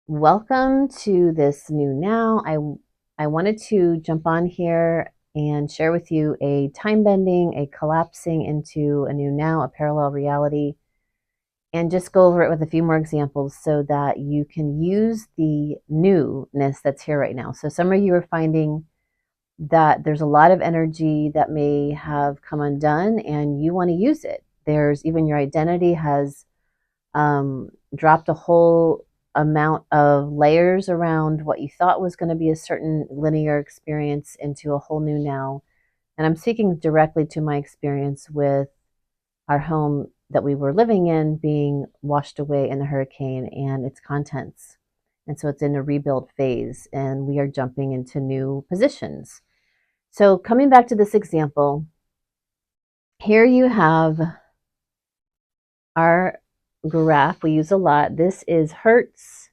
Welcome to this new now. I wanted to jump on here and share with you a time bending, a collapsing into a new now, a parallel reality, and just go over it with a few more examples so that you can use the newness that's here right now. So some of you are finding that there's a lot of energy that may have come undone and you want to use it. There's even your identity has dropped a whole amount of layers around what you thought was going to be a certain linear experience into a whole new now. And I'm speaking directly to my experience with our home that we were living in being washed away in the hurricane and its contents. And so it's in a rebuild phase and we are jumping into new positions. So coming back to this example, here you have our graph we use a lot. This is hertz,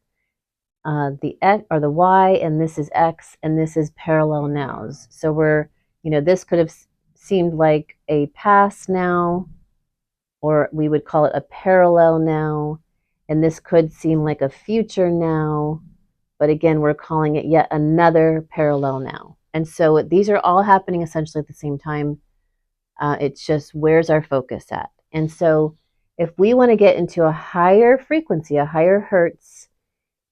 the X or the Y, and this is X, and this is parallel nows. So this could have seemed like a past now, or we would call it a parallel now, and this could seem like a future now, but again, we're calling it yet another parallel now. And so these are all happening essentially at the same time. It's just where's our focus at? And so if we want to get into a higher frequency, a higher hertz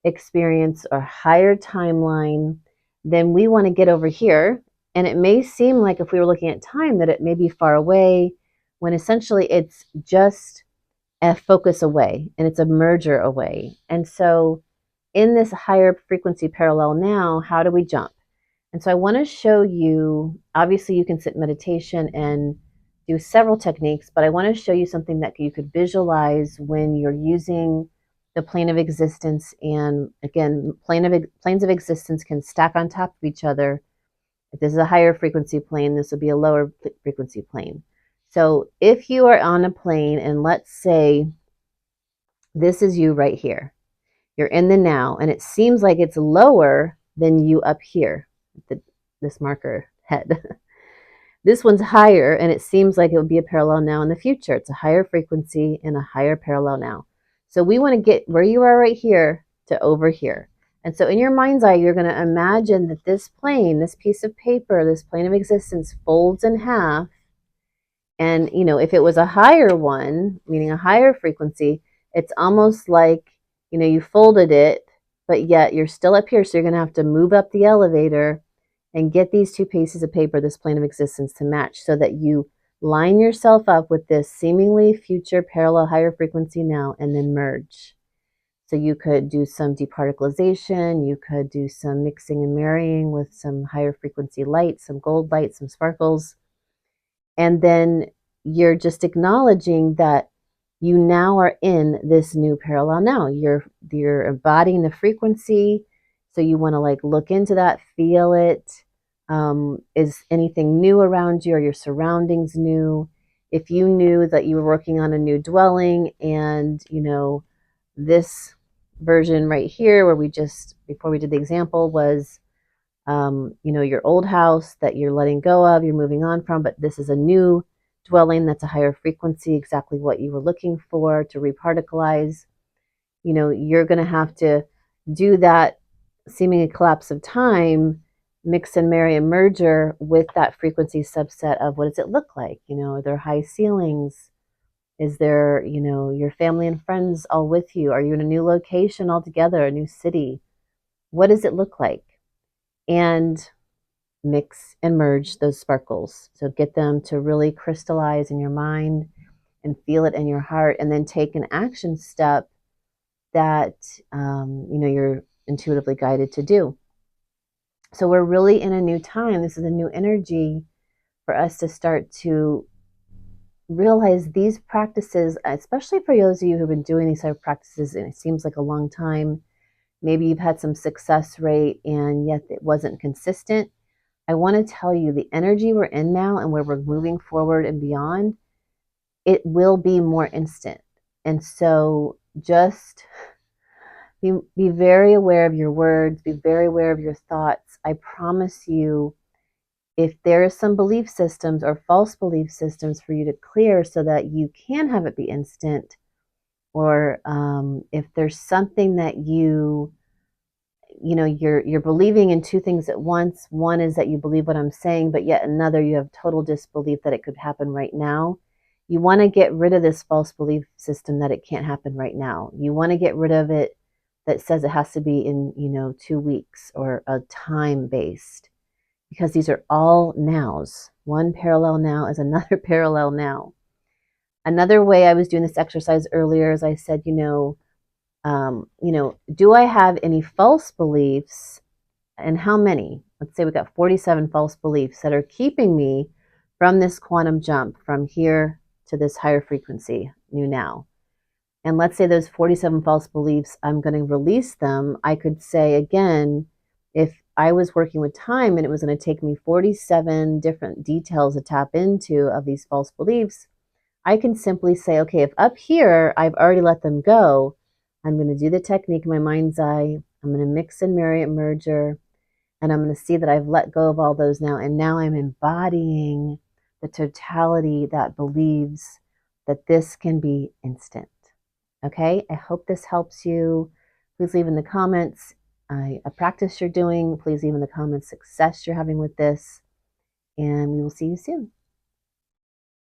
experience or higher timeline, then we want to get over here. And it may seem like if we were looking at time that it may be far away, when essentially it's just a focus away and it's a merger away. And so in this higher frequency parallel now, how do we jump? And so I want to show you, obviously you can sit in meditation and do several techniques, but I want to show you something that you could visualize when you're using the plane of existence. And again, planes of existence can stack on top of each other. If this is a higher frequency plane, this would be a lower frequency plane. So if you are on a plane and let's say this is you right here, you're in the now, and it seems like it's lower than you up here, this marker head. This one's higher, and it seems like it would be a parallel now in the future. It's a higher frequency and a higher parallel now. So we want to get where you are right here to over here. And so in your mind's eye, you're going to imagine that this plane, this piece of paper, this plane of existence folds in half. And, if it was a higher one, meaning a higher frequency, it's almost like, you folded it, but yet you're still up here. So you're going to have to move up the elevator and get these two pieces of paper, this plane of existence, to match so that you line yourself up with this seemingly future parallel higher frequency now and then merge. So you could do some departicleization, you could do some mixing and marrying with some higher frequency light, some gold light, some sparkles. And then you're just acknowledging that you now are in this new parallel now. You're embodying the frequency. So you want to look into that, feel it. Is anything new around you? Are your surroundings new? If you knew that you were working on a new dwelling and, this version right here where before we did the example was, your old house that you're letting go of, you're moving on from, but this is a new dwelling that's a higher frequency, exactly what you were looking for to reparticleize. You're going to have to do that seeming collapse of time, mix and marry and merger with that frequency subset of what does it look like? Are there high ceilings? Is there, your family and friends all with you? Are you in a new location altogether, a new city? What does it look like? And mix and merge those sparkles. So get them to really crystallize in your mind and feel it in your heart, and then take an action step that you're intuitively guided to do. So we're really in a new time. This is a new energy for us to start to realize these practices, especially for those of you who've been doing these type of practices and it seems like a long time. Maybe you've had some success rate and yet it wasn't consistent. I want to tell you the energy we're in now and where we're moving forward and beyond, it will be more instant. And so just be very aware of your words, be very aware of your thoughts. I promise you, if there are some belief systems or false belief systems for you to clear so that you can have it be instant, or if there's something that you you're believing in two things at once. One is that you believe what I'm saying, but yet another, you have total disbelief that it could happen right now. You want to get rid of this false belief system that it can't happen right now. You want to get rid of it that says it has to be in, 2 weeks or a time based, because these are all nows. One parallel now is another parallel now. Another way I was doing this exercise earlier is I said, do I have any false beliefs, and how many? Let's say we got 47 false beliefs that are keeping me from this quantum jump from here to this higher frequency, new now. And let's say those 47 false beliefs, I'm going to release them. I could say again, if I was working with time and it was going to take me 47 different details to tap into of these false beliefs, I can simply say, okay, if up here I've already let them go, I'm going to do the technique in my mind's eye. I'm going to mix and marry it, merger, and I'm going to see that I've let go of all those now. And now I'm embodying the totality that believes that this can be instant. Okay, I hope this helps you. Please leave in the comments a practice you're doing. Please leave in the comments success you're having with this. And we will see you soon.